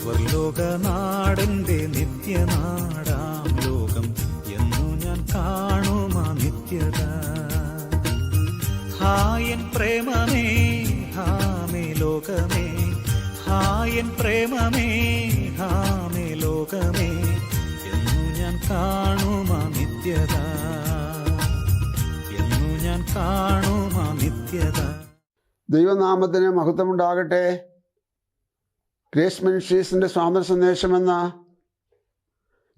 സ്വർലോകനാടന്റെ നിത്യനാടാം ലോകം എന്നു ഞാൻ കാണുമാ നിത്യത. ഹായൻ പ്രേമമേ ഹാമേ ലോകമേ, ഹായൻ പ്രേമമേ ഹാമേ ലോകമേ എന്നു ഞാൻ കാണുമാ നിത്യത, എന്നു ഞാൻ കാണുമാ നിത്യത. ദൈവനാമത്തിന് മഹത്വമുണ്ടാകട്ടെ. ഗ്രേസ് മിനിസ്ട്രീസിൻ്റെ സ്വാതന്ത്ര്യ സന്ദേശമെന്ന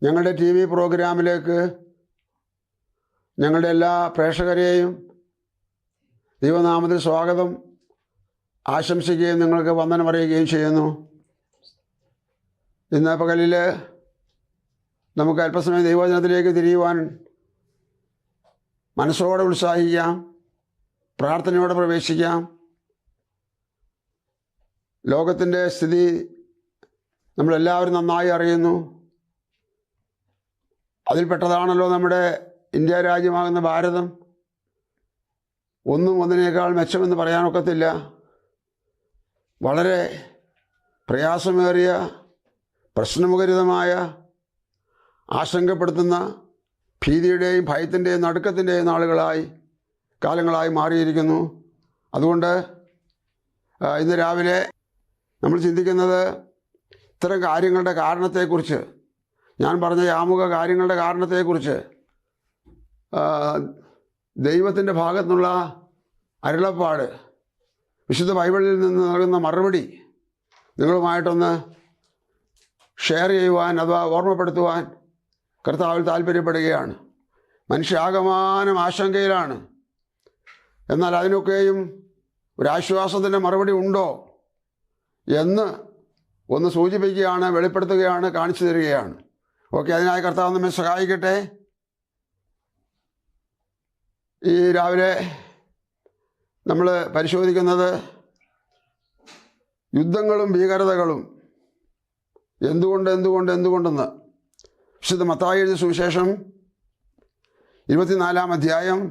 ഞങ്ങളുടെ TV പ്രോഗ്രാമിലേക്ക് ഞങ്ങളുടെ എല്ലാ പ്രേക്ഷകരെയും ദൈവനാമത്തിൽ സ്വാഗതം ആശംസിക്കുകയും നിങ്ങൾക്ക് വന്ദനം അറിയുകയും ചെയ്യുന്നു. ഇന്ന് പകലിൽ നമുക്ക് അല്പസമയം ദൈവവചനത്തിലേക്ക് തിരിയുവാൻ മനസ്സോടെ ഉത്സാഹിക്കാം, പ്രാർത്ഥനയോടെ പ്രവേശിക്കാം. ലോകത്തിൻ്റെ സ്ഥിതി നമ്മളെല്ലാവരും നന്നായി അറിയുന്നു. അതിൽപ്പെട്ടതാണല്ലോ നമ്മുടെ ഇന്ത്യ രാജ്യമാകുന്ന ഭാരതം. ഒന്നും ഒന്നിനേക്കാൾ മെച്ചമെന്ന് പറയാനൊക്കത്തില്ല. വളരെ പ്രയാസമേറിയ, പ്രശ്നമുഖരിതമായ, ആശങ്കപ്പെടുത്തുന്ന, ഭീതിയുടെയും ഭയത്തിൻ്റെയും നടുക്കത്തിൻ്റെയും കാലങ്ങളായി മാറിയിരിക്കുന്നു. അതുകൊണ്ട് ഇന്ന് രാവിലെ നമ്മൾ ചിന്തിക്കുന്നത് ഇത്തരം കാര്യങ്ങളുടെ കാരണത്തെക്കുറിച്ച്, ഞാൻ പറഞ്ഞ ആമുഖ കാര്യങ്ങളുടെ കാരണത്തെക്കുറിച്ച്, ദൈവത്തിൻ്റെ ഭാഗത്തുനിന്നുള്ള അരുളപ്പാട്, വിശുദ്ധ ബൈബിളിൽ നിന്ന് നൽകുന്ന മറുപടി നിങ്ങളുമായിട്ടൊന്ന് ഷെയർ ചെയ്യുവാൻ അഥവാ ഓർമ്മപ്പെടുത്തുവാൻ കർത്താവിൽ താല്പര്യപ്പെടുകയാണ്. മനുഷ്യാകമാനം ആശങ്കയിലാണ്. എന്നാൽ അതിനൊക്കെയും ഒരാശ്വാസത്തിൻ്റെ മറുപടി ഉണ്ടോ എന്ന് ഒന്ന് സൂചിപ്പിക്കുകയാണ്, വെളിപ്പെടുത്തുകയാണ്, കാണിച്ചു തരികയാണ്. ഓക്കെ, അതിനായി കർത്താവ് നമ്മെ സഹായിക്കട്ടെ. ഈ രാവിലെ നമ്മൾ പരിശോധിക്കുന്നത് യുദ്ധങ്ങളും ഭീകരതകളും എന്തുകൊണ്ടെന്ന് വിശുദ്ധ മത്തായി എഴുതിയ സുവിശേഷം 24-ാം അധ്യായം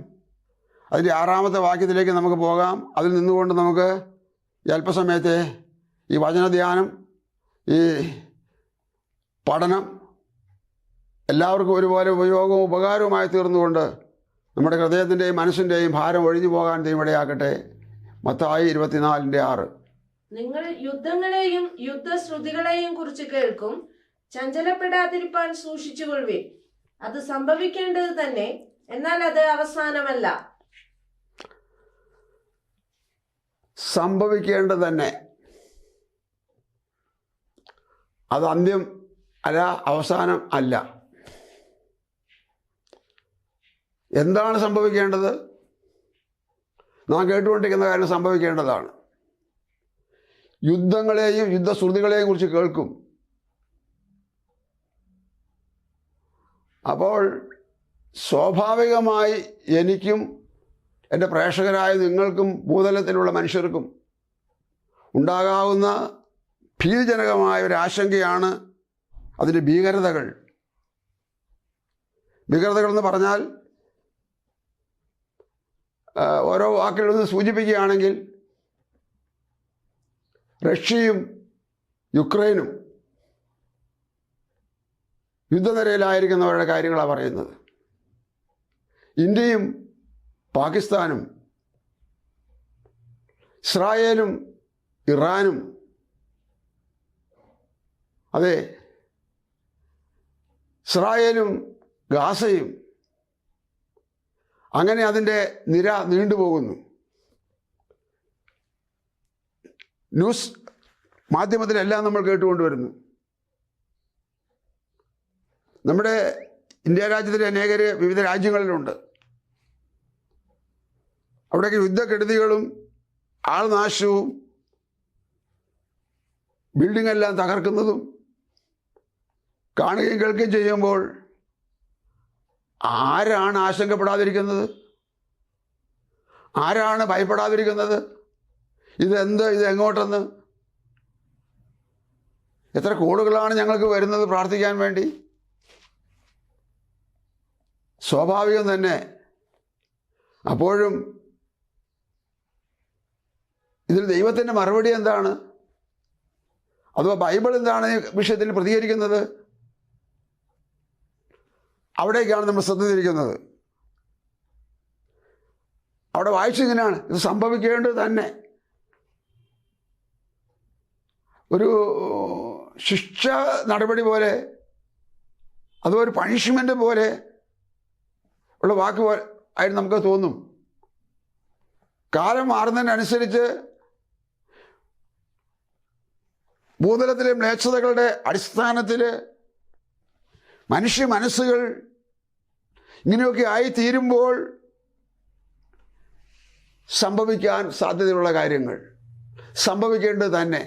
അതിൻ്റെ 6-ാമത്തെ വാക്യത്തിലേക്ക് നമുക്ക് പോകാം. അതിൽ നിന്നുകൊണ്ട് നമുക്ക് ഈ അല്പസമയത്തെ ഈ വചനധ്യാനം, ഈ പഠനം എല്ലാവർക്കും ഒരുപോലെ ഉപയോഗവും ഉപകാരവുമായി തീർന്നുകൊണ്ട് നമ്മുടെ ഹൃദയത്തിൻ്റെയും മനസ്സിൻ്റെയും ഭാരം ഒഴിഞ്ഞു പോകാൻ ദൈവമിടയാക്കട്ടെ. മത്തായി 24:6. നിങ്ങൾ യുദ്ധങ്ങളെയും യുദ്ധശ്രുതികളെയും കുറിച്ച് കേൾക്കും, ചഞ്ചലപ്പെടാതിരിപ്പാൻ സൂക്ഷിച്ചുകൊള്ളുവിൻ. അത് സംഭവിക്കേണ്ടത് തന്നെ, എന്നാൽ അത് അവസാനമല്ല. സംഭവിക്കേണ്ടത് തന്നെ, അത് അന്ത്യം അല്ല, അവസാനം അല്ല. എന്താണ് സംഭവിക്കേണ്ടത്? നാം കേട്ടുകൊണ്ടിരിക്കുന്ന കാര്യം സംഭവിക്കേണ്ടതാണ്. യുദ്ധങ്ങളെയും യുദ്ധശ്രുതികളെയും കുറിച്ച് കേൾക്കും. അപ്പോൾ സ്വാഭാവികമായി എനിക്കും എൻ്റെ പ്രേക്ഷകരായ നിങ്ങൾക്കും ഭൂതലത്തിലുള്ള മനുഷ്യർക്കും ഉണ്ടാകാവുന്ന ഭീതിജനകമായ ഒരു ആശങ്കയാണ് അതിൻ്റെ ഭീകരതകൾ. ഭീകരതകളെന്ന് പറഞ്ഞാൽ ഓരോ വാക്കിലൊന്ന് സൂചിപ്പിക്കുകയാണെങ്കിൽ റഷ്യയും യുക്രൈനും യുദ്ധനിരയിലായിരിക്കുന്നവരുടെ കാര്യങ്ങളാണ് പറയുന്നത്. ഇന്ത്യയും പാകിസ്ഥാനും, ഇസ്രായേലും ഇറാനും, അതെ, ഇസ്രായേലും ഗാസയും, അങ്ങനെ അതിൻ്റെ നിര നീണ്ടുപോകുന്നു. ന്യൂസ് മാധ്യമത്തിലെല്ലാം നമ്മൾ കേട്ടുകൊണ്ടുവരുന്നു. നമ്മുടെ ഇന്ത്യ രാജ്യത്തിലെ അനേകർ വിവിധ രാജ്യങ്ങളിലുണ്ട്. അവിടേക്ക് യുദ്ധക്കെടുതികളും ആൾനാശവും ബിൽഡിംഗ് എല്ലാം തകർക്കുന്നതും കാണുകയും കേൾക്കുകയും ചെയ്യുമ്പോൾ ആരാണ് ആശങ്കപ്പെടാതിരിക്കുന്നത്? ആരാണ് ഭയപ്പെടാതിരിക്കുന്നത്? ഇതെങ്ങോട്ടെന്ന്? എത്ര കോളുകളാണ് ഞങ്ങൾക്ക് വരുന്നത് പ്രാർത്ഥിക്കാൻ വേണ്ടി. സ്വാഭാവികം തന്നെ. അപ്പോഴും ഇതിൽ ദൈവത്തിൻ്റെ മറുപടി എന്താണ്? അഥവാ ബൈബിൾ എന്താണ് ഈ വിഷയത്തിൽ പ്രതികരിക്കുന്നത്? അവിടേക്കാണ് നമ്മൾ ശ്രദ്ധ തിരിക്കുന്നത്. അവിടെ വായിച്ചിങ്ങനെയാണ്, ഇത് സംഭവിക്കേണ്ടത് തന്നെ. ഒരു ശിക്ഷ നടപടി പോലെ, അതോ ഒരു പണിഷ്മെൻ്റ് പോലെ ഉള്ള വാക്ക് ആയിട്ട് നമുക്ക് തോന്നും. കാലം മാറുന്നതിനനുസരിച്ച് ഭൂതലത്തിലെ മ്ലേച്ഛതകളുടെ അടിസ്ഥാനത്തിൽ മനുഷ്യ മനസ്സുകൾ ഇങ്ങനെയൊക്കെ ആയിത്തീരുമ്പോൾ സംഭവിക്കാൻ സാധ്യതയുള്ള കാര്യങ്ങൾ സംഭവിക്കേണ്ടത് തന്നെ.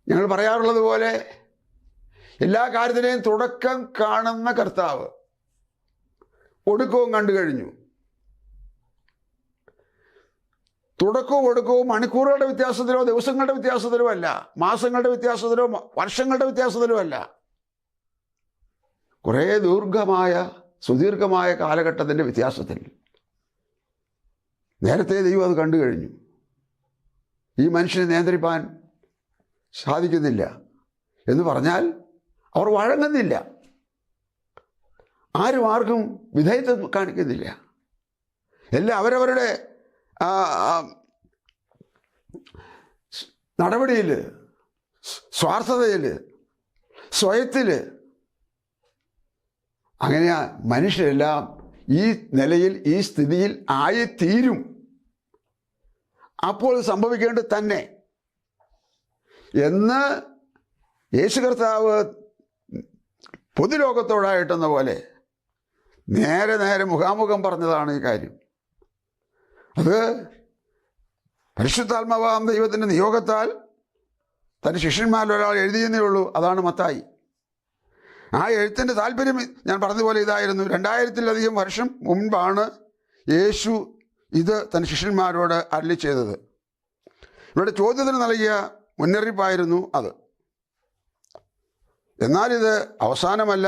ഞങ്ങൾ പറയാറുള്ളത് പോലെ എല്ലാ കാര്യത്തിനെയും തുടക്കം കാണുന്ന കർത്താവ് ഒടുക്കവും കണ്ടു കഴിഞ്ഞു. തുടക്കവും ഒടുക്കവും മണിക്കൂറുകളുടെ വ്യത്യാസത്തിലോ ദിവസങ്ങളുടെ വ്യത്യാസത്തിലോ അല്ല, മാസങ്ങളുടെ വ്യത്യാസത്തിലോ വർഷങ്ങളുടെ വ്യത്യാസത്തിലോ അല്ല, കുറേ സുദീർഘമായ കാലഘട്ടത്തിൻ്റെ വ്യത്യാസത്തിൽ നേരത്തെ ദൈവം അത് കണ്ടു കഴിഞ്ഞു. ഈ മനുഷ്യനെ നിയന്ത്രിപ്പാൻ സാധിക്കുന്നില്ല എന്ന് പറഞ്ഞാൽ അവർ വഴങ്ങുന്നില്ല, ആർക്കും വിധേയത്വം കാണിക്കുന്നില്ല. എല്ലാം അവരവരുടെ നടപടിയിൽ, സ്വാർത്ഥതയിൽ, സ്വയത്തിൽ, അങ്ങനെയാ മനുഷ്യരെല്ലാം ഈ നിലയിൽ, ഈ സ്ഥിതിയിൽ ആയിത്തീരും. അപ്പോൾ സംഭവിക്കേണ്ടത് തന്നെ എന്ന് യേശു കർത്താവ് പൊതുലോകത്തോടായിട്ടെന്ന പോലെ നേരെ മുഖാമുഖം പറഞ്ഞതാണ് ഈ കാര്യം. അത് പരിശുദ്ധാത്മാവാം ദൈവത്തിൻ്റെ നിയോഗത്താൽ തൻ്റെ ശിഷ്യന്മാരിൽ ഒരാൾ എഴുതിയെന്നേ ഉള്ളൂ. അതാണ് മത്തായി. ആ എഴുത്തിൻ്റെ താല്പര്യം ഞാൻ പറഞ്ഞതുപോലെ ഇതായിരുന്നു. 2000-ലധികം വർഷം മുൻപാണ് യേശു ഇത് തൻ്റെ ശിഷ്യന്മാരോട് അരുളി ചെയ്തത്. ഇവരുടെ ചോദ്യത്തിന് നൽകിയ മുന്നറിയിപ്പായിരുന്നു അത്. എന്നാൽ ഇത് അവസാനമല്ല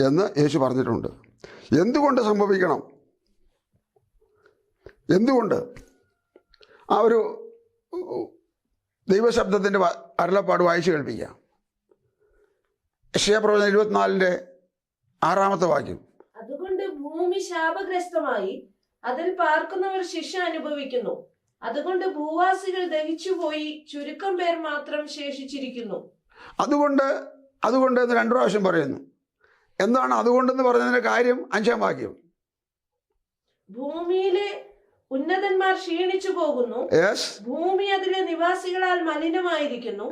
എന്ന് യേശു പറഞ്ഞിട്ടുണ്ട്. എന്തുകൊണ്ട് സംഭവിക്കണം? എന്തുകൊണ്ട്? ആ ഒരു ദൈവശബ്ദത്തിൻ്റെ അരുളപ്പാട് വായിച്ചു കേൾപ്പിക്കാം. യെശയ്യാപ്രവചനം 24-6 വാക്യം. അതുകൊണ്ട് ഭൂമി ശാപഗ്രസ്തമായി അതിൽ പാർക്കുന്നവർ ശിക്ഷ അനുഭവിക്കുന്നു. അതുകൊണ്ട് ഭൂവാസികൾ ദഹിച്ചുപോയി ചുരുക്കം പേർ മാത്രം ശേഷിച്ചിരിക്കുന്നു. അതുകൊണ്ട് എന്ന് 2 പ്രാവശ്യം പറയുന്നു. എന്താണ് അതുകൊണ്ടെന്ന് പറഞ്ഞതിന്റെ കാര്യം? 5-ാം വാക്യം. ഭൂമിയിലെ ഉന്നതന്മാർ ക്ഷീണിച്ചു പോകുന്നു. ഭൂമി അതിലെ നിവാസികളാൽ മലിനമായിരിക്കുന്നു.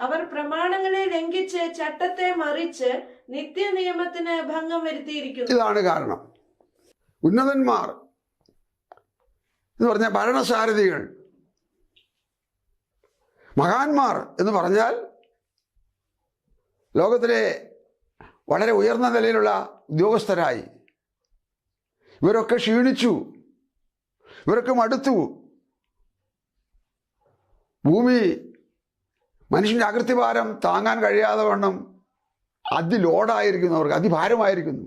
അവർ പ്രമാണങ്ങളെ ലംഘിച്ച് ചട്ടത്തെ മറിച്ച് നിത്യനിയമത്തിന് ഭംഗം വരുത്തിയിരിക്കുന്നു. ഇതാണ് കാരണം. ഉന്നതന്മാർ എന്ന് പറഞ്ഞാൽ ഭരണസാരഥികൾ, മഹാന്മാർ എന്ന് പറഞ്ഞാൽ ലോകത്തിലെ വളരെ ഉയർന്ന നിലയിലുള്ള ഉദ്യോഗസ്ഥരായി ഇവരൊക്കെ ക്ഷീണിച്ചു, ഇവരൊക്കെ മടുത്തു. ഭൂമി മനുഷ്യൻ്റെ അകൃത്യഭാരം താങ്ങാൻ കഴിയാതെ വണ്ണം അതിലോഡായിരിക്കുന്നു, അവർക്ക് അതിഭാരമായിരിക്കുന്നു.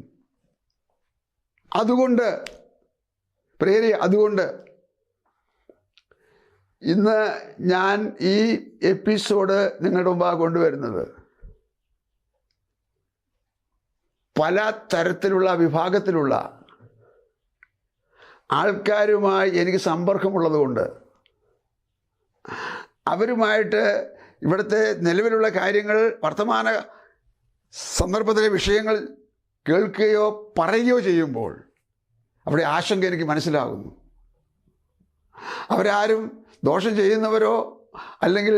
അതുകൊണ്ട് ഇന്ന് ഞാൻ ഈ എപ്പിസോഡ് നിങ്ങളുടെ മുമ്പാകെ കൊണ്ടുവരുന്നത് പല തരത്തിലുള്ള വിഭാഗത്തിലുള്ള ആൾക്കാരുമായി എനിക്ക് സമ്പർക്കമുള്ളത് കൊണ്ട് അവരുമായിട്ട് ഇവിടുത്തെ നിലവിലുള്ള കാര്യങ്ങൾ, വർത്തമാന സന്ദർഭത്തിലെ വിഷയങ്ങൾ കേൾക്കുകയോ പറയുകയോ ചെയ്യുമ്പോൾ അവിടെ ആശങ്ക എനിക്ക് മനസ്സിലാകുന്നു. അവരാരും ദോഷം ചെയ്യുന്നവരോ അല്ലെങ്കിൽ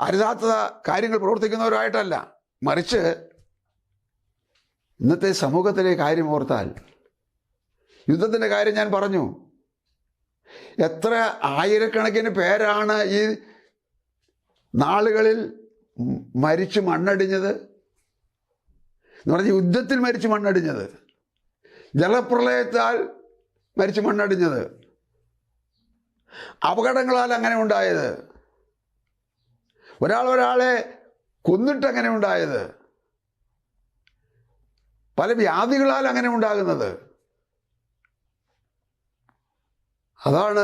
അരുതാത്ത കാര്യങ്ങൾ പ്രവർത്തിക്കുന്നവരോ ആയിട്ടല്ല, മറിച്ച് ഇന്നത്തെ സമൂഹത്തിലെ കാര്യം ഓർത്താൽ, യുദ്ധത്തിൻ്റെ കാര്യം ഞാൻ പറഞ്ഞു, എത്ര ആയിരക്കണക്കിന് പേരാണ് ഈ നാളുകളിൽ മരിച്ചു മണ്ണടിഞ്ഞത് എന്ന് പറഞ്ഞാൽ യുദ്ധത്തിൽ മരിച്ചു മണ്ണടിഞ്ഞത്, ജലപ്രളയത്താൽ മരിച്ചു മണ്ണടിഞ്ഞത്, അപകടങ്ങളാൽ അങ്ങനെ ഉണ്ടായത്, ഒരാളെ കൊന്നിട്ടങ്ങനെ ഉണ്ടായത്, പല വ്യാധികളാൽ അങ്ങനെ ഉണ്ടാകുന്നത്. അതാണ്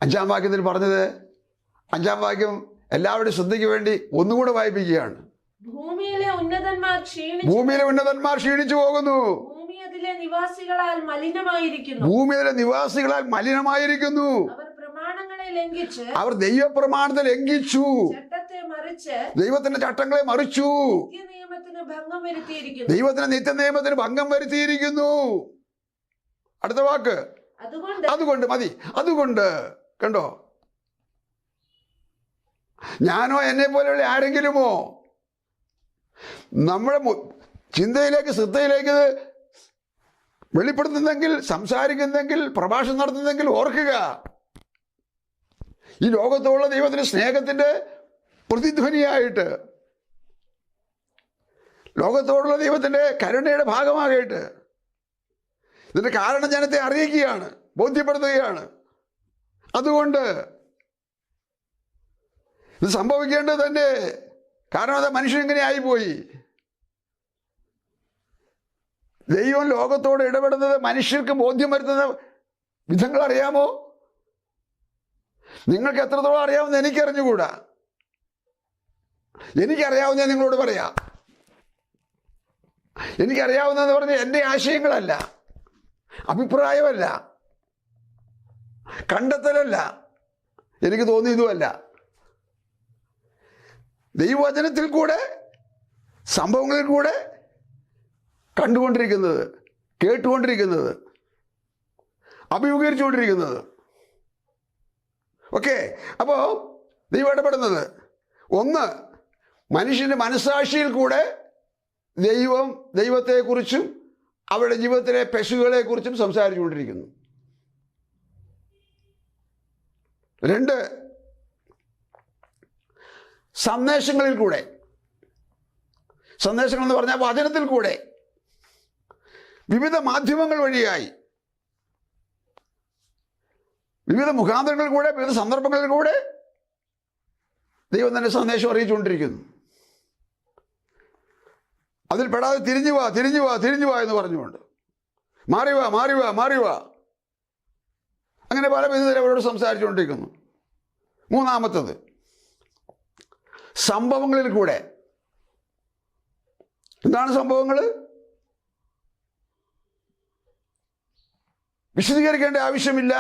5-ാം വാക്യത്തിൽ പറഞ്ഞത്, 5-ാം വാക്യം എല്ലാവരുടെയും ശ്രദ്ധയ്ക്ക് വേണ്ടി ഒന്നുകൂടെ വായിപ്പിക്കുകയാണ്. ഭൂമിയിലെ ഉന്നതന്മാർ ക്ഷീണിച്ചു പോകുന്നു. ഭൂമി അതിലെ നിവാസികളാൽ മലിനമായിരിക്കുന്നു. അവർ ദൈവപ്രമാണത്തെ ലംഘിച്ചു, ദൈവത്തിന്റെ ചട്ടങ്ങളെ മറിച്ചു, ദൈവത്തിന്റെ നിത്യനിയമത്തിന് ഭംഗം വരുത്തിയിരിക്കുന്നു. അടുത്ത വാക്ക് അതുകൊണ്ട് മതി. അതുകൊണ്ട് കണ്ടോ, ഞാനോ എന്നെ പോലെയുള്ള ആരെങ്കിലുമോ നമ്മുടെ ചിന്തയിലേക്ക് ശ്രദ്ധയിലേക്ക് വെളിപ്പെടുത്തുന്നെങ്കിൽ, സംസാരിക്കുന്നെങ്കിൽ, പ്രഭാഷണം നടത്തുന്നെങ്കിൽ ഓർക്കുക, ഈ ലോകത്തോടുള്ള ദൈവത്തിന്റെ സ്നേഹത്തിന്റെ പ്രതിധ്വനിയായിട്ട്, ലോകത്തോടുള്ള ദൈവത്തിന്റെ കരുണയുടെ ഭാഗമായിട്ട് ഇതിന്റെ കാരണം ജനത്തെ അറിയിക്കുകയാണ്, ബോധ്യപ്പെടുത്തുകയാണ്. അതുകൊണ്ട് ഇത് സംഭവിക്കേണ്ടത് തന്നെ. കാരണം അത് മനുഷ്യൻ ഇങ്ങനെ ആയിപ്പോയി. ദൈവം ലോകത്തോട് ഇടപെടുന്നത് മനുഷ്യർക്ക് ബോധ്യം വരുത്തുന്ന വിധങ്ങൾ അറിയാമോ? നിങ്ങൾക്ക് എത്രത്തോളം അറിയാമെന്ന് എനിക്കറിഞ്ഞുകൂടാ. എനിക്കറിയാവുന്ന നിങ്ങളോട് പറയാം. എനിക്കറിയാവുന്നതെന്ന് പറഞ്ഞാൽ എൻ്റെ ആശയങ്ങളല്ല, അഭിപ്രായമല്ല, കണ്ടെത്തലല്ല, എനിക്ക് തോന്നിയതുമല്ല. ദൈവവചനത്തിൽ കൂടെ, സംഭവങ്ങളിൽ കൂടെ കണ്ടുകൊണ്ടിരിക്കുന്നത്, കേട്ടുകൊണ്ടിരിക്കുന്നത്, അഭിമുഖീകരിച്ചുകൊണ്ടിരിക്കുന്നത്. ഓക്കെ, അപ്പോൾ ദൈവം ഇടപെടുന്നത് ഒന്ന്, മനുഷ്യൻ്റെ മനസ്സാക്ഷിയിൽ കൂടെ ദൈവത്തെക്കുറിച്ചും അവരുടെ ജീവിതത്തിലെ പെശകുകളെക്കുറിച്ചും സംസാരിച്ചുകൊണ്ടിരിക്കുന്നു. 2, സന്ദേശങ്ങളിൽ കൂടെ. സന്ദേശങ്ങൾ എന്ന് പറഞ്ഞാൽ വചനത്തിൽ കൂടെ, വിവിധ മാധ്യമങ്ങൾ വഴിയായി, വിവിധ മുഖാന്തരങ്ങളിൽ കൂടെ, വിവിധ സന്ദർഭങ്ങളിൽ കൂടെ ദൈവം തന്നെ സന്ദേശം അറിയിച്ചുകൊണ്ടിരിക്കുന്നു. അതിൽ പെടാതെ തിരിഞ്ഞു വാ എന്ന് പറഞ്ഞുകൊണ്ട്, മാറി വാ. അങ്ങനെ പല വിധത്തിൽ അവരോട് സംസാരിച്ചുകൊണ്ടിരിക്കുന്നു. 3, സംഭവങ്ങളിൽ കൂടെ. എന്താണ് സംഭവങ്ങൾ? വിശദീകരിക്കേണ്ട ആവശ്യമില്ല.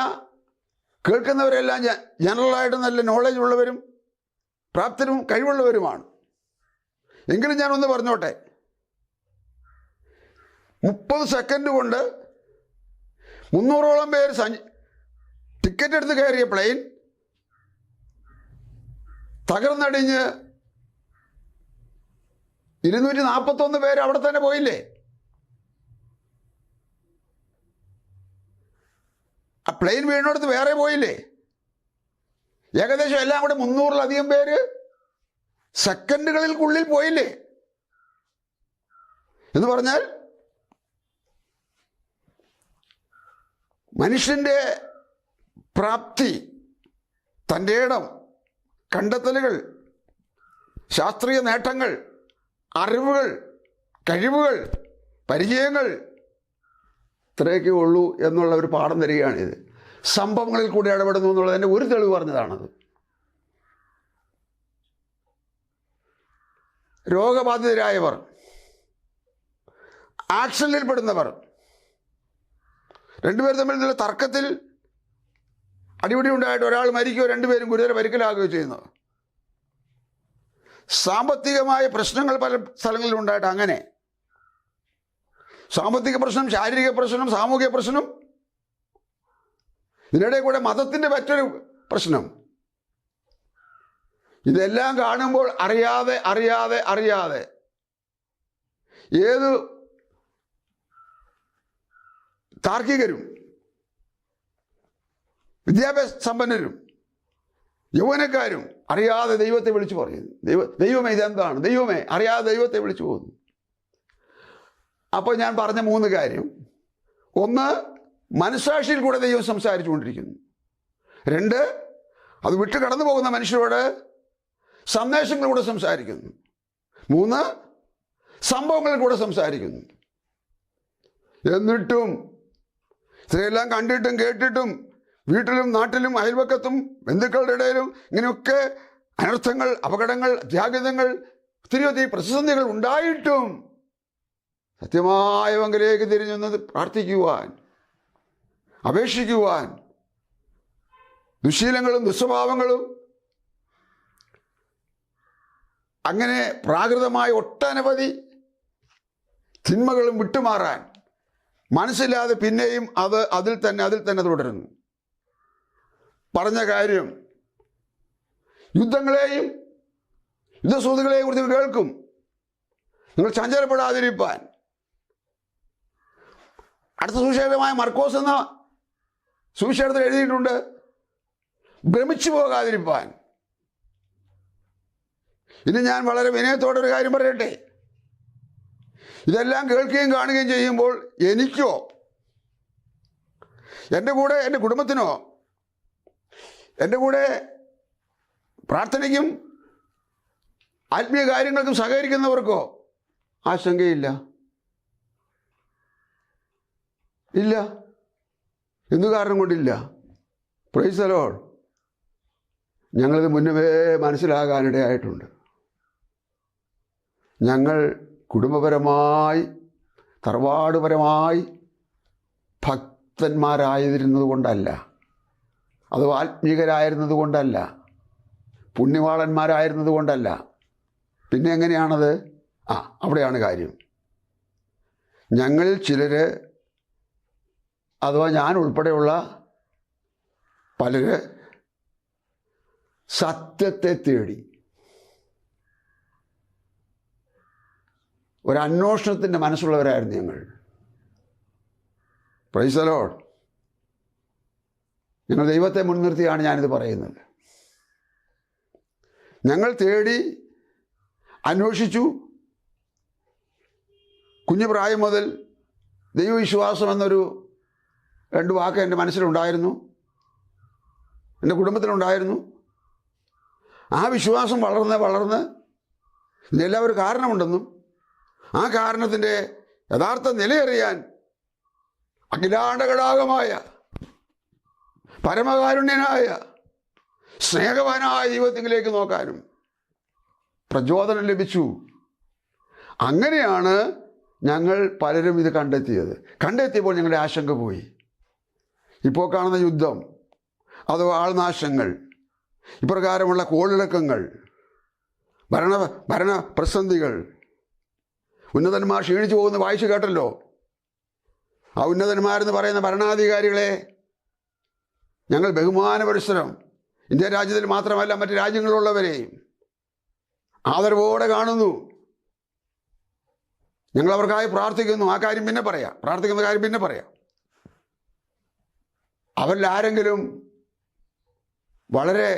കേൾക്കുന്നവരെല്ലാം ജനറലായിട്ട് നല്ല നോളജ് ഉള്ളവരും പ്രാപ്തരും കഴിവുള്ളവരുമാണ്. എങ്കിലും ഞാനൊന്ന് പറഞ്ഞോട്ടെ, 30 സെക്കൻഡ് കൊണ്ട് 300ഓളം പേര് ടിക്കറ്റ് എടുത്ത് കയറിയ പ്ലെയിൻ തകർന്നടിഞ്ഞ് 241 പേര് അവിടെ തന്നെ പോയില്ലേ? ആ പ്ലെയിൻ വീണെടുത്ത് വേറെ പോയില്ലേ? ഏകദേശം എല്ലാം കൂടെ 300-ലധികം പേര് സെക്കൻഡുകൾക്കുള്ളിൽ പോയില്ലേ? എന്ന് പറഞ്ഞാൽ മനുഷ്യൻ്റെ പ്രാപ്തി, തൻ്റെ ഇടം, കണ്ടെത്തലുകൾ, ശാസ്ത്രീയ നേട്ടങ്ങൾ, അറിവുകൾ, കഴിവുകൾ, പരിചയങ്ങൾ ഇത്രയൊക്കെ ഉള്ളൂ എന്നുള്ള ഒരു പാഠം തരികയാണിത്. സംഭവങ്ങളിൽ കൂടി ഇടപെടുന്നു എന്നുള്ളതിൻ്റെ ഒരു തെളിവ് പറഞ്ഞതാണത്. രോഗബാധിതരായവർ, ആക്സിഡന്റിൽപ്പെടുന്നവർ, 2 പേർ തമ്മിലുള്ള തർക്കത്തിൽ അടിപിടി ഉണ്ടായിട്ട് ഒരാൾ മരിക്കുകയോ 2 പേരും ഗുരുതര പരിക്കലാകുകയോ ചെയ്യുന്നു. സാമ്പത്തികമായ പ്രശ്നങ്ങൾ പല സ്ഥലങ്ങളിലും ഉണ്ടായിട്ട് അങ്ങനെ സാമ്പത്തിക പ്രശ്നം, ശാരീരിക പ്രശ്നം, സാമൂഹിക പ്രശ്നം, ഇതിനിടെ കൂടെ മതത്തിൻ്റെ മറ്റൊരു പ്രശ്നം. ഇതെല്ലാം കാണുമ്പോൾ അറിയാതെ ഏത് താർക്കികരും വിദ്യാഭ്യാസ സമ്പന്നരും യൗവനക്കാരും അറിയാതെ ദൈവത്തെ വിളിച്ചു പറയുന്നു. ദൈവമേ ഇതെന്താണ്? ദൈവമേ, അറിയാതെ ദൈവത്തെ വിളിച്ചു പോകുന്നു. അപ്പോൾ ഞാൻ പറഞ്ഞ 3 കാര്യം: 1, മനസ്സാക്ഷിയിൽ കൂടെ ദൈവം സംസാരിച്ചു കൊണ്ടിരിക്കുന്നു. 2, അത് വിട്ട് കടന്നു പോകുന്ന മനുഷ്യരോട് സന്ദേശങ്ങളിലൂടെ സംസാരിക്കുന്നു. 3, സംഭവങ്ങളിൽ കൂടെ സംസാരിക്കുന്നു. എന്നിട്ടും ഇത്രയെല്ലാം കണ്ടിട്ടും കേട്ടിട്ടും വീട്ടിലും നാട്ടിലും അയൽവക്കത്തും ബന്ധുക്കളുടെ ഇടയിലും ഇങ്ങനെയൊക്കെ അനർത്ഥങ്ങൾ, അപകടങ്ങൾ, അത്യാഹിതങ്ങൾ, ഒത്തിരി പ്രതിസന്ധികൾ ഉണ്ടായിട്ടും സത്യമായ പങ്കിലേക്ക് തിരിഞ്ഞൊന്ന് പ്രാർത്ഥിക്കുവാൻ, അപേക്ഷിക്കുവാൻ, ദുശ്ശീലങ്ങളും ദുസ്വഭാവങ്ങളും അങ്ങനെ പ്രാകൃതമായ ഒട്ടനവധി തിന്മകളും വിട്ടുമാറാൻ മനസ്സില്ലാതെ പിന്നെയും അതിൽ തന്നെ തുടരുന്നു. പറഞ്ഞ കാര്യം യുദ്ധങ്ങളെയും യുദ്ധസൂതുകളെയും കുറിച്ച് കേൾക്കും. നിങ്ങൾ ചഞ്ചലപ്പെടാതിരിപ്പാൻ. അടുത്ത സുവിശേഷമായ മർക്കോസ് എന്ന സുവിശേഷത്തിൽ എഴുതിയിട്ടുണ്ട്, ഭ്രമിച്ചു പോകാതിരിപ്പാൻ. ഇനി ഞാൻ വളരെ വിനയത്തോടെ ഒരു കാര്യം പറയട്ടെ. ഇതെല്ലാം കേൾക്കുകയും കാണുകയും ചെയ്യുമ്പോൾ എനിക്കോ എൻ്റെ കൂടെ എൻ്റെ കുടുംബത്തിനോ എൻ്റെ കൂടെ പ്രാർത്ഥനയ്ക്കും ആത്മീയ കാര്യങ്ങൾക്കും സഹകരിക്കുന്നവർക്കോ ആശങ്കയില്ല. ഇല്ല. എന്തു കാരണം കൊണ്ടില്ല? Praise the Lord. ഞങ്ങളിത് മുന്നമേ മനസ്സിലാകാനിടയായിട്ടുണ്ട്. ഞങ്ങൾ കുടുംബപരമായി തറവാടുപരമായി ഭക്തന്മാരായിരുന്നത് കൊണ്ടല്ല, അഥവാ ആത്മീകരായിരുന്നത് കൊണ്ടല്ല, പുണ്യവാളന്മാരായിരുന്നത് കൊണ്ടല്ല. പിന്നെ എങ്ങനെയാണത്? അവിടെയാണ് കാര്യം. ഞങ്ങളിൽ ചിലർ, അഥവാ ഞാൻ ഉൾപ്പെടെയുള്ള പലര് സത്യത്തെ തേടി ഒരന്വേഷണത്തിൻ്റെ മനസ്സുള്ളവരായിരുന്നു ഞങ്ങൾ. Praise the Lord. ഞങ്ങൾ ദൈവത്തെ മുൻനിർത്തിയാണ് ഞാനിത് പറയുന്നത്. ഞങ്ങൾ തേടി അന്വേഷിച്ചു. കുഞ്ഞു പ്രായം മുതൽ ദൈവവിശ്വാസം എന്നൊരു 2 വാക്ക് എൻ്റെ മനസ്സിലുണ്ടായിരുന്നു, എൻ്റെ കുടുംബത്തിലുണ്ടായിരുന്നു. ആ വിശ്വാസം വളർന്ന് ഇതിനെല്ലാം ഒരു കാരണമുണ്ടെന്നും ആ കാരണത്തിൻ്റെ യഥാർത്ഥ നിലയറിയാൻ അഖിലാണ്ടഘടാകമായ പരമകാരുണ്യനായ സ്നേഹവാനായ ദൈവത്തിലേക്ക് നോക്കാനും പ്രചോദനം ലഭിച്ചു. അങ്ങനെയാണ് ഞങ്ങൾ പലരും ഇത് കണ്ടെത്തിയപ്പോൾ ഞങ്ങളുടെ ആശങ്ക പോയി. ഇപ്പോൾ കാണുന്ന യുദ്ധം, അഥവാ ആൾനാശങ്ങൾ, ഇപ്രകാരമുള്ള കോളിളക്കങ്ങൾ, ഭരണ പ്രതിസന്ധികൾ, ഉന്നതന്മാർ ക്ഷീണിച്ചു പോകുന്ന വായിച്ചു കേട്ടല്ലോ. ആ ഉന്നതന്മാരെന്ന് പറയുന്ന ഭരണാധികാരികളെ ഞങ്ങൾ ബഹുമാന പുരസ്സരം ഇന്ത്യ രാജ്യത്തിൽ മാത്രമല്ല മറ്റ് രാജ്യങ്ങളിലുള്ളവരെയും ആദരവോടെ കാണുന്നു. ഞങ്ങൾ അവർക്കായി പ്രാർത്ഥിക്കുന്നു. ആ കാര്യം പിന്നെ പറയാം, പ്രാർത്ഥിക്കുന്ന കാര്യം പിന്നെ പറയാം. അവരിൽ ആരെങ്കിലും വളരെ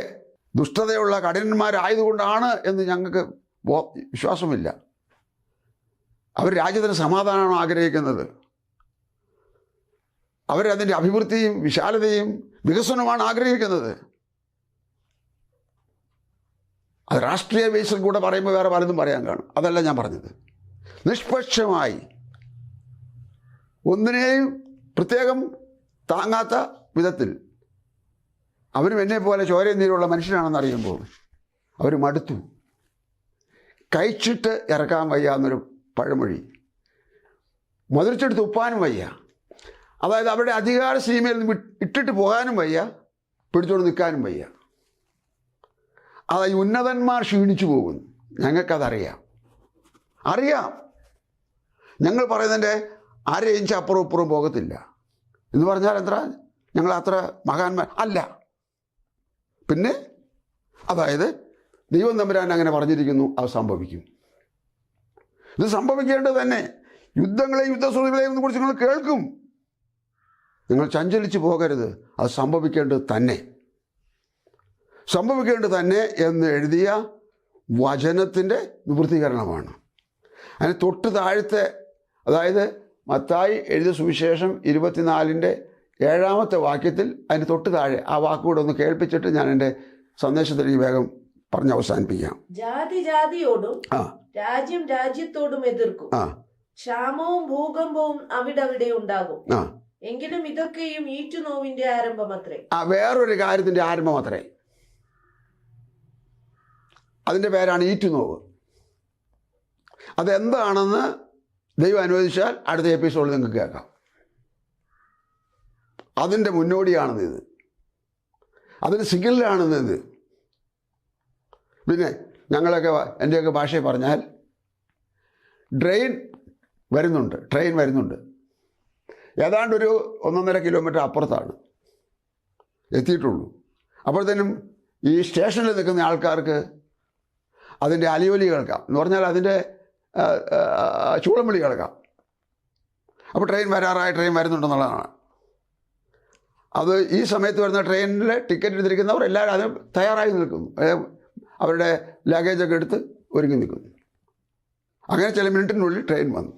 ദുഷ്ടതയുള്ള കഠിനന്മാരായതുകൊണ്ടാണ് എന്ന് ഞങ്ങൾക്ക് വിശ്വാസമില്ല. അവർ രാജ്യത്തിന് സമാധാനമാണ് ആഗ്രഹിക്കുന്നത്. അവരതിൻ്റെ അഭിവൃദ്ധിയും വിശാലതയും വികസനവുമാണ് ആഗ്രഹിക്കുന്നത്. അത് രാഷ്ട്രീയ ബേസിൽ കൂടെ പറയുമ്പോൾ വേറെ പലതും പറയാൻ കാണും. അതല്ല ഞാൻ പറഞ്ഞത്. നിഷ്പക്ഷമായി ഒന്നിനെയും പ്രത്യേകം താങ്ങാത്ത വിധത്തിൽ അവരും എന്നെപ്പോലെ ചോരയും നീരുള്ള മനുഷ്യനാണെന്ന് അറിയുമ്പോൾ അവർ മടുത്തു. കഴിച്ചിട്ട് ഇറക്കാൻ വയ്യ എന്നൊരു പഴമൊഴി. മുതിർച്ചെടുത്ത് ഉപ്പാനും വയ്യ. അതായത് അവരുടെ അധികാര സീമയിൽ നിന്ന് ഇട്ടിട്ട് പോകാനും വയ്യ, പിടിച്ചോണ്ട് നിൽക്കാനും വയ്യ. അതായത് ഉന്നതന്മാർ ക്ഷീണിച്ചു പോകുന്നു. ഞങ്ങൾക്കതറിയാം. ഞങ്ങൾ പറയുന്നതിൻ്റെ 1/2 ഇഞ്ച് അപ്പുറവും ഇപ്പുറവും പോകത്തില്ല എന്ന് പറഞ്ഞാൽ എത്ര ഞങ്ങൾ അത്ര മഹാന്മാർ അല്ല. പിന്നെ അതായത് ദൈവം തമ്പുരാൻ അങ്ങനെ പറഞ്ഞിരിക്കുന്നു, അത് സംഭവിക്കും. ഇത് സംഭവിക്കേണ്ടത് തന്നെ. യുദ്ധങ്ങളെയും യുദ്ധശ്രുതികളെയും കുറിച്ച് നിങ്ങൾ കേൾക്കും. നിങ്ങൾ ചഞ്ചലിച്ചു പോകരുത്. അത് സംഭവിക്കേണ്ടത് തന്നെ എന്ന് എഴുതിയ വചനത്തിൻ്റെ നിവൃത്തീകരണമാണ്. അതിന് തൊട്ട് താഴത്തെ, അതായത് മത്തായി എഴുതിയ സുവിശേഷം 24-7 വാക്യത്തിൽ അതിന് തൊട്ട് താഴെ ആ വാക്കുകൂടെ ഒന്ന് കേൾപ്പിച്ചിട്ട് ഞാൻ എൻ്റെ സന്ദേശത്തിലേക്ക് വേഗം പറഞ്ഞ് അവസാനിപ്പിക്കാം. ജാതി ജാതിയോടും രാജ്യം രാജ്യത്തോടും എതിർക്കും. ക്ഷാമവും ഭൂകമ്പവും അവിടെ ഉണ്ടാകും. എങ്കിലും ഇതൊക്കെയും ഈറ്റുനോവിന്റെ ആരംഭമത്രേ. വേറൊരു കാര്യത്തിൻ്റെ ആരംഭം അത്രേ. അതിൻ്റെ പേരാണ് ഈറ്റുനോവ്. അതെന്താണെന്ന് ദൈവം അനുവദിച്ചാൽ അടുത്ത എപ്പിസോഡിൽ നിങ്ങൾക്ക് കേൾക്കാം. അതിൻ്റെ മുന്നോടിയാണെന്ന് ഇത്, അതിന് സിഗ്നലാണെന്ന് ഇത്. പിന്നെ ഞങ്ങളൊക്കെ എൻ്റെയൊക്കെ ഭാഷയിൽ പറഞ്ഞാൽ ട്രെയിൻ വരുന്നുണ്ട്. ഏതാണ്ടൊരു 1.5 കിലോമീറ്റർ അപ്പുറത്താണ് എത്തിയിട്ടുള്ളൂ. അപ്പോഴത്തേനും ഈ സ്റ്റേഷനിൽ നിൽക്കുന്ന ആൾക്കാർക്ക് അതിൻ്റെ അലിയൊലി കേൾക്കാം, എന്ന് പറഞ്ഞാൽ അതിൻ്റെ ചൂളം വിളി കേൾക്കാം. അപ്പോൾ ട്രെയിൻ വരുന്നുണ്ടെന്നുള്ളതാണ്. അത് ഈ സമയത്ത് വരുന്ന ട്രെയിനിൽ ടിക്കറ്റ് എടുത്തിരിക്കുന്നവർ എല്ലാവരും അതിന് തയ്യാറായി നിൽക്കുന്നു, അവരുടെ ലഗേജൊക്കെ എടുത്ത് ഒരുങ്ങി നിൽക്കുന്നു. അങ്ങനെ ചില മിനിറ്റിനുള്ളിൽ ട്രെയിൻ വന്നു.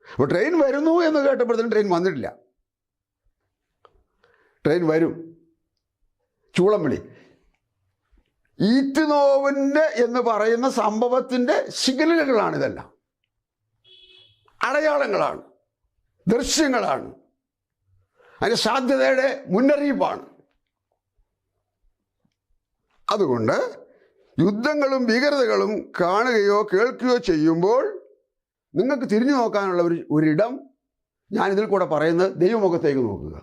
അപ്പോൾ ട്രെയിൻ വരുന്നു എന്ന് കേട്ടപ്പോഴത്തേനും ട്രെയിൻ വന്നിട്ടില്ല. ട്രെയിൻ വരും, ചൂളം വിളി. ഈറ്റുനോവിൻ്റെ എന്ന് പറയുന്ന സംഭവത്തിൻ്റെ സിഗ്നലുകളാണിതെല്ലാം, അടയാളങ്ങളാണ്, ദൃശ്യങ്ങളാണ്, അതിൻ്റെ സാധ്യതയുടെ മുന്നറിയിപ്പാണ്. അതുകൊണ്ട് യുദ്ധങ്ങളും ഭീകരതകളും കാണുകയോ കേൾക്കുകയോ ചെയ്യുമ്പോൾ നിങ്ങൾക്ക് തിരിഞ്ഞു നോക്കാനുള്ള ഒരിടം ഞാനിതിൽ കൂടെ പറയുന്നത് ദൈവമുഖത്തേക്ക് നോക്കുക.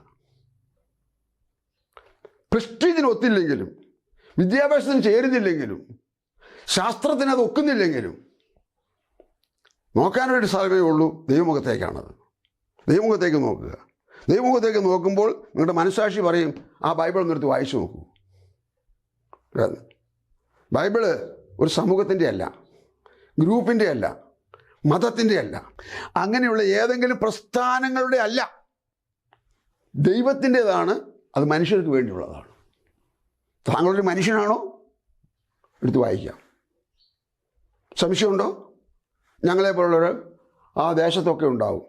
പ്രസ്റ്റീജിന് ഒത്തില്ലെങ്കിലും, വിദ്യാഭ്യാസത്തിന് ചേരുന്നില്ലെങ്കിലും, ശാസ്ത്രത്തിന് അത് ഒക്കുന്നില്ലെങ്കിലും നോക്കാനൊരു സ്ഥലമേ ഉള്ളൂ, ദൈവമുഖത്തേക്കാണത്. ദൈവമുഖത്തേക്ക് നോക്കുക. ദൈവമുഖത്തേക്ക് നോക്കുമ്പോൾ നിങ്ങളുടെ മനസ്സാക്ഷി പറയും, ആ ബൈബിൾ ഒന്നെടുത്ത് വായിച്ചു നോക്കൂ. ബൈബിള് ഒരു സമൂഹത്തിൻ്റെ അല്ല, ഗ്രൂപ്പിൻ്റെ അല്ല, മതത്തിൻ്റെ അല്ല, അങ്ങനെയുള്ള ഏതെങ്കിലും പ്രസ്ഥാനങ്ങളുടെ അല്ല, ദൈവത്തിൻ്റെതാണ്. അത് മനുഷ്യർക്ക് വേണ്ടിയുള്ളതാണ്. താങ്കളൊരു മനുഷ്യനാണോ? എടുത്ത് വായിക്കാം. സംശയമുണ്ടോ? ഞങ്ങളെപ്പോലുള്ളവർ ആ ദേശത്തൊക്കെ ഉണ്ടാവും.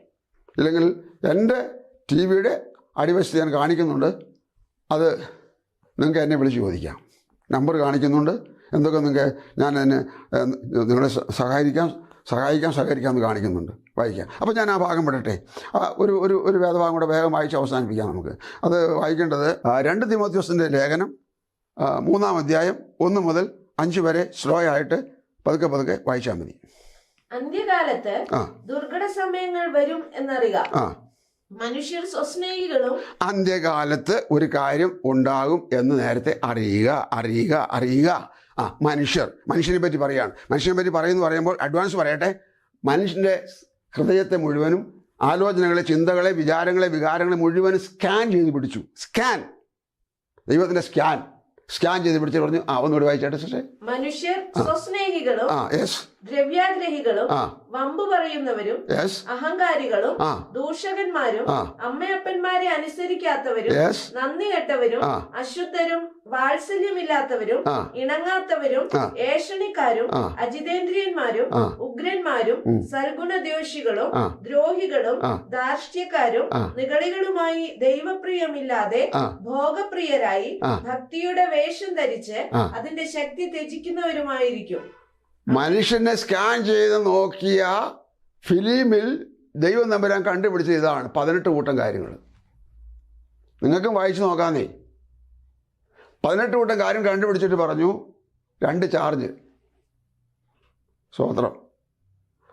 ഇല്ലെങ്കിൽ എൻ്റെ TV-യുടെ അടിവശത്ത് ഞാൻ കാണിക്കുന്നുണ്ട്, അത് നിങ്ങൾക്ക് എന്നെ വിളിച്ച് ചോദിക്കാം. നമ്പർ കാണിക്കുന്നുണ്ട്. എന്തൊക്കെ ഞാൻ എന്നെ നിങ്ങളെ സഹകരിക്കാമെന്ന് കാണിക്കുന്നുണ്ട്. വായിക്കാം. അപ്പോൾ ഞാൻ ആ ഭാഗം വിടട്ടെ. ഒരു വേദഭാഗം കൂടെ വേഗം വായിച്ച് അവസാനിപ്പിക്കാം നമുക്ക്. അത് വായിക്കേണ്ടത് 2 തിമോഥെയോസിൻ്റെ ലേഖനം 3-ാം അധ്യായം 1 മുതൽ 5 വരെ സ്ലോ ആയിട്ട് പതുക്കെ വായിച്ചാൽ മതി. അന്ത്യകാലത്ത് ദുർഘട സമയങ്ങൾ വരും എന്നറിയുക. മനുഷ്യർ സ്വസ്നേഹികളും. അന്ത്യകാലത്ത് ഒരു കാര്യം ഉണ്ടാകും എന്ന് നേരത്തെ അറിയുക. മനുഷ്യനെ പറ്റി പറയാണ്. മനുഷ്യനെ പറ്റി പറയുമ്പോൾ അഡ്വാൻസ് പറയട്ടെ. മനുഷ്യൻ്റെ ഹൃദയത്തെ മുഴുവനും, ആലോചനകളെ, ചിന്തകളെ, വിചാരങ്ങളെ, വികാരങ്ങളെ മുഴുവനും സ്കാൻ ചെയ്ത് പിടിച്ചു. ദൈവത്തിൻ്റെ സ്കാൻ ചെയ്ത് പിടിച്ച് പറഞ്ഞു. ഒന്നുകൂടി വായിച്ചാട്ടെ സിസ്റ്ററെ. മനുഷ്യർ സ്വസ്നേഹികളും, ദ്രവ്യാഗ്രഹികളും, വമ്പ് പറയുന്നവരും, അഹങ്കാരികളും, ദൂഷകന്മാരും, അമ്മയപ്പന്മാരെ അനുസരിക്കാത്തവരും, നന്ദി കെട്ടവരും, അശുദ്ധരും, വാത്സല്യമില്ലാത്തവരും, ഇണങ്ങാത്തവരും, ഏഷണിക്കാരും, അജിതേന്ദ്രിയന്മാരും, ഉഗ്രന്മാരും, സൽഗുണദ്വേഷികളും, ദ്രോഹികളും, ധാർഷ്ട്യക്കാരും, നിഗളികളുമായി ദൈവപ്രിയമില്ലാതെ ഭോഗപ്രിയരായി ഭക്തിയുടെ വേഷം ധരിച്ച് അതിന്റെ ശക്തി ത്യജിക്കുന്നവരുമായിരിക്കും. മനുഷ്യനെ സ്കാൻ ചെയ്ത് നോക്കിയ ഫിലിമിൽ ദൈവം തമ്പുരാൻ കണ്ടുപിടിച്ച ഇതാണ് 18 കൂട്ടം കാര്യങ്ങൾ. നിങ്ങൾക്കും വായിച്ചു നോക്കാന്നേ. 18 കൂട്ടം കാര്യം കണ്ടുപിടിച്ചിട്ട് പറഞ്ഞു 2 ചാർജ്. സ്വതന്ത്രം.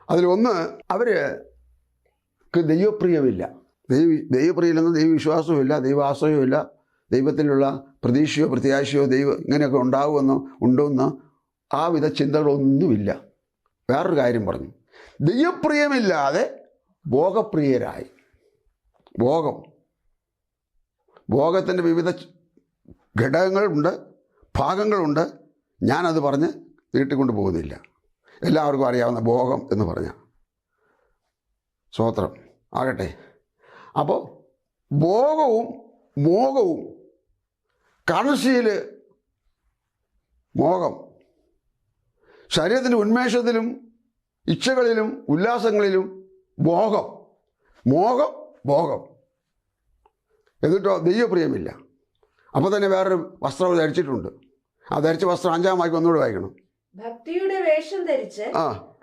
അതിലൊന്ന്, അവർക്ക് ദൈവപ്രിയമില്ല. ദൈവപ്രിയമില്ലെന്ന് ദൈവവിശ്വാസവും ഇല്ല, ദൈവാശ്രയവും ഇല്ല, ദൈവത്തിലുള്ള പ്രതീക്ഷയോ പ്രത്യാശയോ ഇങ്ങനെയൊക്കെ ഉണ്ടോയെന്നോ ആ വിധ ചിന്തകളൊന്നുമില്ല. വേറൊരു കാര്യം പറഞ്ഞു, ദൈവപ്രിയമില്ലാതെ ഭോഗപ്രിയരായി. ഭോഗത്തിൻ്റെ വിവിധ ഘടകങ്ങളുണ്ട്, ഭാഗങ്ങളുണ്ട്. ഞാനത് പറഞ്ഞ് നീട്ടിക്കൊണ്ട് പോകുന്നില്ല. എല്ലാവർക്കും അറിയാവുന്ന ഭോഗം എന്ന് പറഞ്ഞാൽ സ്വോത്രം ആകട്ടെ. അപ്പോൾ ഭോഗവും മോഹവും, കർണശീൽ മോഹം, ശരീരത്തിൻ്റെ ഉന്മേഷത്തിലും ഇച്ഛകളിലും ഉല്ലാസങ്ങളിലും ഭോഗം. എന്നിട്ടോ ദൈവപ്രിയമില്ല. അപ്പോൾ തന്നെ വേറൊരു വസ്ത്രം ധരിച്ചിട്ടുണ്ട്. ആ ധരിച്ച വസ്ത്രം 5-ാം വാക്യം ഒന്നുകൂടെ വായിക്കണം. ഭക്തിയുടെ വേഷം ധരിച്ച്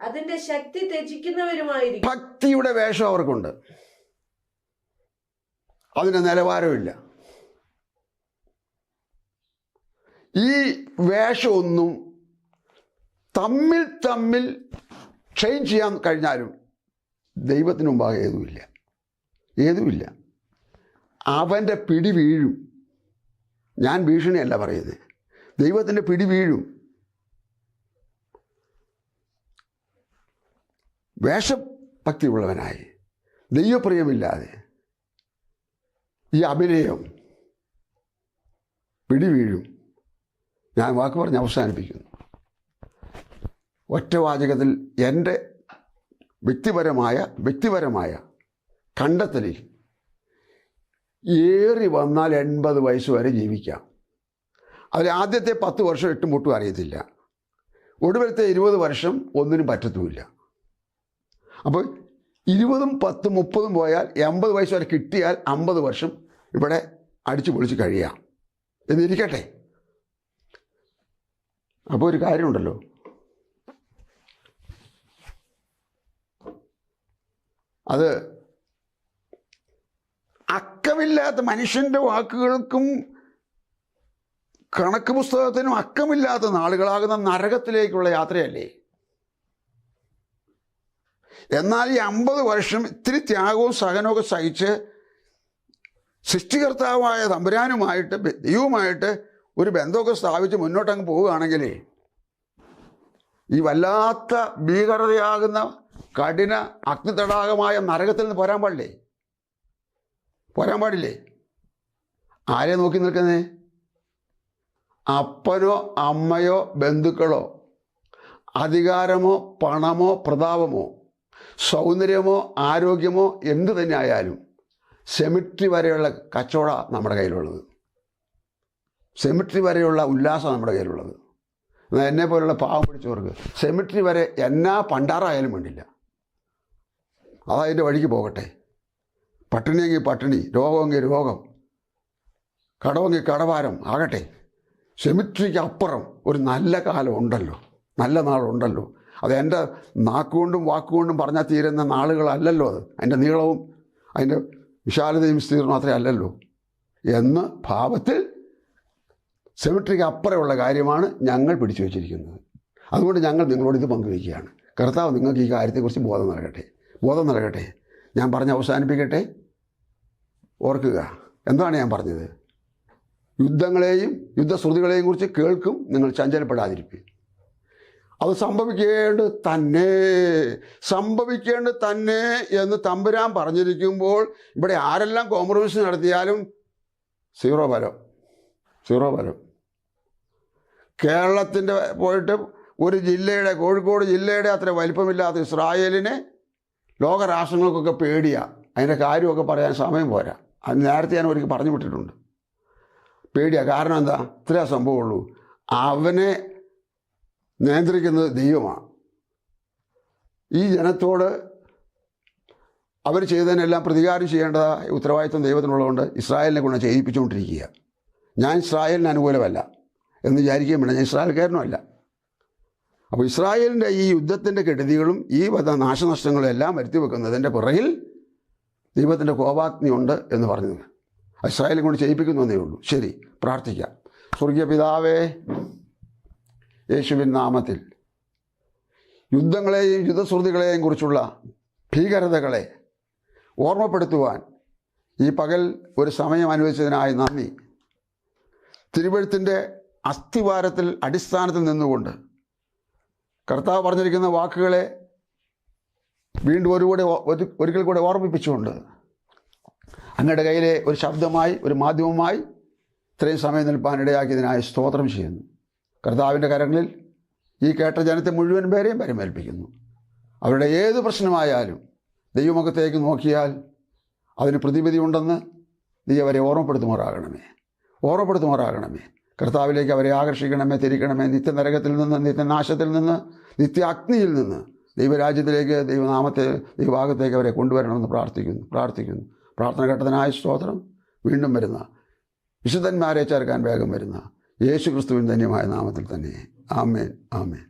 അതിന്റെ ശക്തി ത്യജിക്കുന്നവരുമായിരിക്കും. ഭക്തിയുടെ വേഷം അവർക്കുണ്ട്. അതിന് നിലവാരമില്ല. ഈ വേഷമൊന്നും തമ്മിൽ തമ്മിൽ ചേഞ്ച് ചെയ്യാൻ കഴിഞ്ഞാലും ദൈവത്തിന് മുമ്പാകെ ഏതുമില്ല. അവൻ്റെ പിടി വീഴും. ഞാൻ ഭീഷണിയല്ല പറയുന്നത്, ദൈവത്തിൻ്റെ പിടി വീഴും. വേഷഭക്തിയുള്ളവനായി ദൈവപ്രിയമില്ലാതെ ഈ അഭിനയം പിടി വീഴും. ഞാൻ വാക്ക് പറഞ്ഞ് അവസാനിപ്പിക്കുന്നു. ഒറ്റ വാചകത്തിൽ എൻ്റെ വ്യക്തിപരമായ കണ്ടെത്തലിൽ ഏറി വന്നാൽ 80 വയസ്സ് വരെ ജീവിക്കാം. അതിൽ ആദ്യത്തെ 10 വർഷം എട്ടും പൊട്ടും അറിയത്തില്ല. ഒടുവിലത്തെ 20 വർഷം ഒന്നിനും പറ്റത്തുമില്ല. അപ്പോൾ 20, 10, 30 പോയാൽ 80 വയസ്സ് വരെ കിട്ടിയാൽ 50 വർഷം ഇവിടെ അടിച്ചു പൊളിച്ച് കഴിയാം എന്നിരിക്കട്ടെ. അപ്പോൾ ഒരു കാര്യമുണ്ടല്ലോ, അത് അക്കമില്ലാത്ത മനുഷ്യൻ്റെ വാക്കുകൾക്കും കണക്ക് പുസ്തകത്തിനും അക്കമില്ലാത്ത നാളുകളാകുന്ന നരകത്തിലേക്കുള്ള യാത്രയല്ലേ. എന്നാൽ ഈ 50 വർഷം ഇത്തിരി ത്യാഗവും സഹനവും സഹിച്ച് സൃഷ്ടികർത്താവായ തമ്പുരാനുമായിട്ട് ദൈവവുമായിട്ട് ഒരു ബന്ധമൊക്കെ സ്ഥാപിച്ച് മുന്നോട്ടങ്ങ് പോവുകയാണെങ്കിൽ ഈ വല്ലാത്ത ഭീകരതയാകുന്ന കഠിന അഗ്നിതടാകമായ നരകത്തിൽ നിന്ന് പോരാൻ പാടില്ലേ? ആരെ നോക്കി നിൽക്കുന്നേ? അപ്പനോ അമ്മയോ ബന്ധുക്കളോ അധികാരമോ പണമോ പ്രതാപമോ സൗന്ദര്യമോ ആരോഗ്യമോ എന്തു തന്നെ ആയാലും സെമിട്രി വരെയുള്ള കച്ചവട നമ്മുടെ കയ്യിലുള്ളത്, സെമിട്രി വരെയുള്ള ഉല്ലാസം നമ്മുടെ കയ്യിലുള്ളത്. എന്നാൽ എന്നെ പോലുള്ള പാവം പിടിച്ചവർക്ക് സെമിട്രി വരെ എന്നാ പണ്ടാറായാലും വേണ്ടില്ല, അതതിൻ്റെ വഴിക്ക് പോകട്ടെ. പട്ടിണിയെങ്കിൽ പട്ടിണി, രോഗമെങ്കിൽ രോഗം, കടമെങ്കിൽ കടഭാരം ആകട്ടെ. സെമിട്രിക്ക് അപ്പുറം ഒരു നല്ല കാലം ഉണ്ടല്ലോ, നല്ല നാളുണ്ടല്ലോ. അത് എൻ്റെ നാക്കുകൊണ്ടും വാക്കുകൊണ്ടും പറഞ്ഞാൽ തീരുന്ന നാളുകളല്ലല്ലോ. അത് അതിൻ്റെ നീളവും അതിൻ്റെ വിശാലതയും വിസ്തീർണം അത്രയും അല്ലല്ലോ എന്ന് ഭാവത്തിൽ സെമിട്രിക്ക് അപ്പുറമുള്ള കാര്യമാണ് ഞങ്ങൾ പിടിച്ചു വച്ചിരിക്കുന്നത്. അതുകൊണ്ട് ഞങ്ങൾ നിങ്ങളോട് ഇത് പങ്കുവയ്ക്കുകയാണ്. കർത്താവ് നിങ്ങൾക്ക് ഈ കാര്യത്തെക്കുറിച്ച് ബോധം നൽകട്ടെ. ഞാൻ പറഞ്ഞ് അവസാനിപ്പിക്കട്ടെ. ഓർക്കുക, എന്താണ് ഞാൻ പറഞ്ഞത്? യുദ്ധങ്ങളെയും യുദ്ധശ്രുതികളെയും കുറിച്ച് കേൾക്കും, നിങ്ങൾ ചഞ്ചലപ്പെടാതിരിക്കും. അത് സംഭവിക്കേണ്ടത് തന്നെ എന്ന് തമ്പുരാൻ പറഞ്ഞിരിക്കുമ്പോൾ ഇവിടെ ആരെല്ലാം കോംപ്രമൈസ് നടത്തിയാലും സീറോ ഫലം. കേരളത്തിൻ്റെ പോയിട്ട് ഒരു ജില്ലയുടെ, കോഴിക്കോട് ജില്ലയുടെ അത്ര വലിപ്പമില്ലാത്ത ഇസ്രായേലിനെ ലോകരാഷ്ട്രങ്ങൾക്കൊക്കെ പേടിയാണ്. അതിൻ്റെ കാര്യമൊക്കെ പറയാൻ സമയം പോരാ. അത് നേരത്തെ ഞാൻ ഒരിക്കൽ പറഞ്ഞു വിട്ടിട്ടുണ്ട്. പേടിയാണ്. കാരണം എന്താ? ഇത്രേ സംഭവമുള്ളൂ. അവനെ നിയന്ത്രിക്കുന്നത് ദൈവമാണ്. ഈ ജനത്തോട് അവർ ചെയ്തതിനെല്ലാം പ്രതികാരം ചെയ്യേണ്ട ഉത്തരവാദിത്വം ദൈവത്തിനുള്ളതുകൊണ്ട് ഇസ്രായേലിനെ കൊണ്ട് ചെയ്യിപ്പിച്ചുകൊണ്ടിരിക്കുക. ഞാൻ ഇസ്രായേലിന് അനുകൂലമല്ല എന്ന് വിചാരിക്കുകയും വേണം. ഞാൻ ഇസ്രായേൽക്കാരനും അല്ല. അപ്പോൾ ഇസ്രായേലിൻ്റെ ഈ യുദ്ധത്തിൻ്റെ കെടുതികളും ഈ നാശനഷ്ടങ്ങളും എല്ലാം വരുത്തി വെക്കുന്നതിൻ്റെ പുറകിൽ ദൈവത്തിൻ്റെ കോപാഗ്നി ഉണ്ട് എന്ന് പറഞ്ഞു. ഇസ്രായേലിനെ കൊണ്ട് ചെയ്യിപ്പിക്കുന്നതേ ഉള്ളൂ. ശരി, പ്രാർത്ഥിക്കാം. സ്വർഗീയ പിതാവേ, യേശുവിൻ നാമത്തിൽ യുദ്ധങ്ങളെയും യുദ്ധശ്രുതികളെയും കുറിച്ചുള്ള ഭീകരതകളെ ഓർമ്മപ്പെടുത്തുവാൻ ഈ പകൽ ഒരു സമയം അനുവദിച്ചതിനായി നന്ദി. തിരുവെഴുത്തിൻ്റെ അടിസ്ഥാനത്തിൽ നിന്നുകൊണ്ട് കർത്താവ് പറഞ്ഞിരിക്കുന്ന വാക്കുകളെ വീണ്ടും ഒരിക്കൽ കൂടെ ഓർമ്മിപ്പിച്ചുകൊണ്ട് അങ്ങയുടെ കയ്യിലെ ഒരു ശബ്ദമായി, ഒരു മാധ്യമമായി ഇത്രയും സമയം നിൽപ്പാനിടയാക്കിയതിനായി സ്തോത്രം ചെയ്യുന്നു. കർത്താവിൻ്റെ കരങ്ങളിൽ ഈ കേട്ട ജനത്തെ മുഴുവൻ പേരെയും പരിമേൽപ്പിക്കുന്നു. അവരുടെ ഏത് പ്രശ്നമായാലും ദൈവമുഖത്തേക്ക് നോക്കിയാൽ അതിന് പ്രതിവിധി ഉണ്ടെന്ന് നീ അവരെ ഓർമ്മപ്പെടുത്തുമാറാകണമേ. കർത്താവിലേക്ക് അവരെ ആകർഷിക്കണമേ, തിരിക്കണമേ. നിത്യനരകത്തിൽ നിന്ന്, നിത്യനാശത്തിൽ നിന്ന്, നിത്യ അഗ്നിയിൽ നിന്ന് ദൈവരാജ്യത്തിലേക്ക്, ദൈവഭാഗത്തേക്ക് അവരെ കൊണ്ടുവരണമെന്ന് പ്രാർത്ഥിക്കുന്നു. പ്രാർത്ഥന കേട്ടതിനായ സ്തോത്രം. വീണ്ടും വരുന്ന വിശുദ്ധന്മാരെ ചേർക്കാൻ വേഗം വരുന്ന യേശു ക്രിസ്തുവിൻ ധന്യമായ നാമത്തിൽ തന്നെ. ആമേൻ.